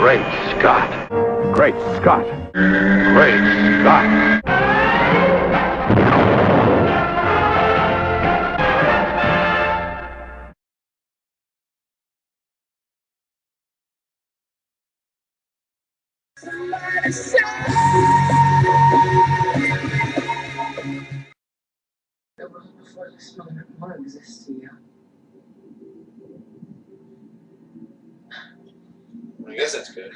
Great Scott! Great Scott! Great Scott! The world before this moment will exist to you. I guess that's good.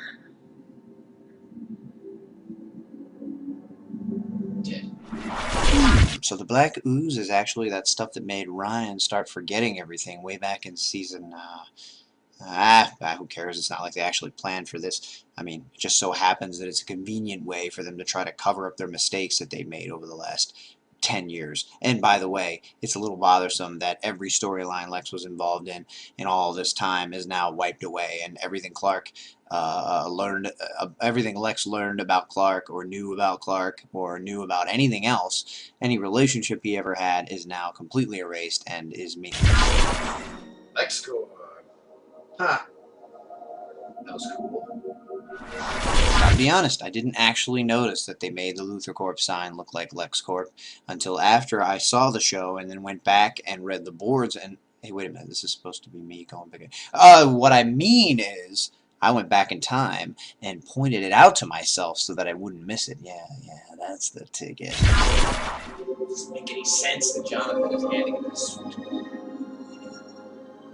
So the black ooze is actually that stuff that made Ryan start forgetting everything way back in season, who cares? It's not like they actually planned for this. I mean, it just so happens that it's a convenient way for them to try to cover up their mistakes that they made over the last 10 years. And by the way, it's a little bothersome that every storyline Lex was involved in all this time is now wiped away, and everything everything Lex learned about Clark, or knew about Clark, or knew about anything else, any relationship he ever had, is now completely erased and is meaningless. Lex score. Huh. That was cool. Gotta be honest, I didn't actually notice that they made the Luthor Corp sign look like LexCorp until after I saw the show and then went back and read the boards and... Hey, wait a minute, this is supposed to be me going big. What I mean is, I went back in time and pointed it out to myself so that I wouldn't miss it. Yeah, that's the ticket. It doesn't make any sense that Jonathan is handing him this suit.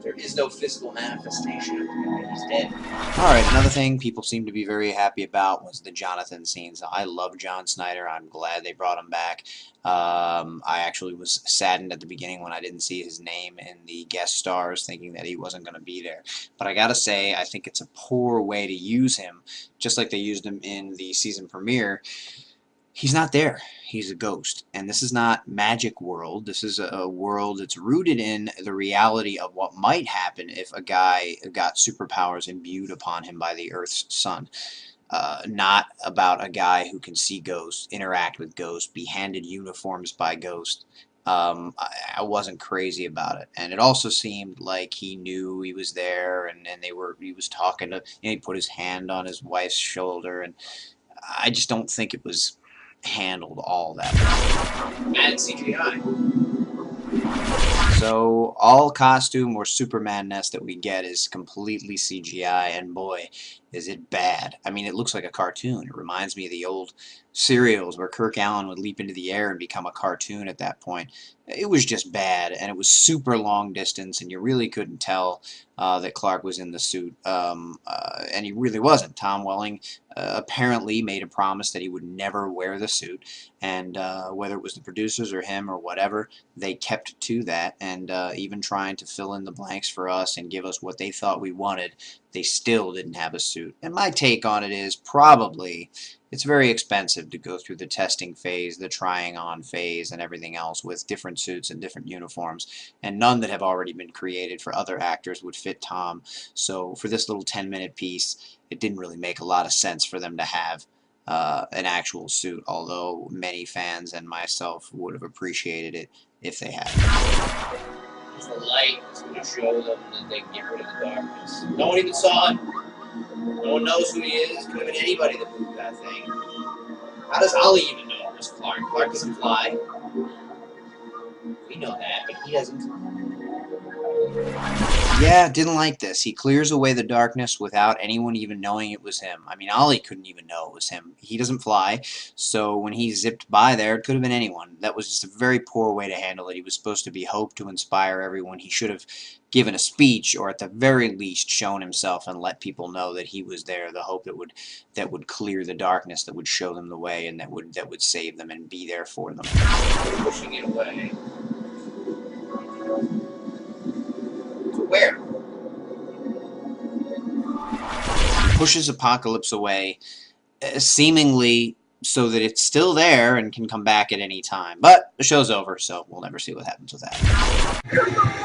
There is no physical manifestation of the guy. He's dead. Alright, another thing people seem to be very happy about was the Jonathan scenes. I love John Snyder. I'm glad they brought him back. I actually was saddened at the beginning when I didn't see his name in the guest stars, thinking that he wasn't going to be there. But I gotta say, I think it's a poor way to use him, just like they used him in the season premiere. He's not there. He's a ghost. And this is not Magic World. This is a world that's rooted in the reality of what might happen if a guy got superpowers imbued upon him by the Earth's sun. Not about a guy who can see ghosts, interact with ghosts, be handed uniforms by ghosts. I wasn't crazy about it. And it also seemed like he knew he was there, and he was talking to, he put his hand on his wife's shoulder, and I just don't think it was handled all that well. Mad CGI. So all costume or Superman-ness that we get is completely CGI, and boy, is it bad. I mean, it looks like a cartoon. It reminds me of the old serials where Kirk Allen would leap into the air and become a cartoon at that point. It was just bad, and it was super long distance, and you really couldn't tell that Clark was in the suit, and he really wasn't. Tom Welling apparently made a promise that he would never wear the suit, and whether it was the producers or him or whatever, they kept to that, and even trying to fill in the blanks for us and give us what they thought we wanted, they still didn't have a suit. And my take on it is probably it's very expensive to go through the testing phase, the trying on phase, and everything else with different suits and different uniforms, and none that have already been created for other actors would fit Tom. So for this little 10-minute piece, it didn't really make a lot of sense for them to have an actual suit, although many fans and myself would have appreciated it if they had. It's the light that's going to show them that they can get rid of the darkness. No one even saw it. No one knows who he is. Could have been anybody that moved that thing. How does Ollie even know it was Clark? Clark doesn't fly. We know that, but he doesn't. Yeah, didn't like this. He clears away the darkness without anyone even knowing it was him. I mean, Ollie couldn't even know it was him. He doesn't fly, so when he zipped by there, it could have been anyone. That was just a very poor way to handle it. He was supposed to be hope to inspire everyone. He should have given a speech, or at the very least shown himself and let people know that he was there, the hope that would clear the darkness, that would show them the way, and that would save them and be there for them. Pushing it away. Where? Pushes Apocalypse away, seemingly so that it's still there and can come back at any time. But the show's over, so we'll never see what happens with that.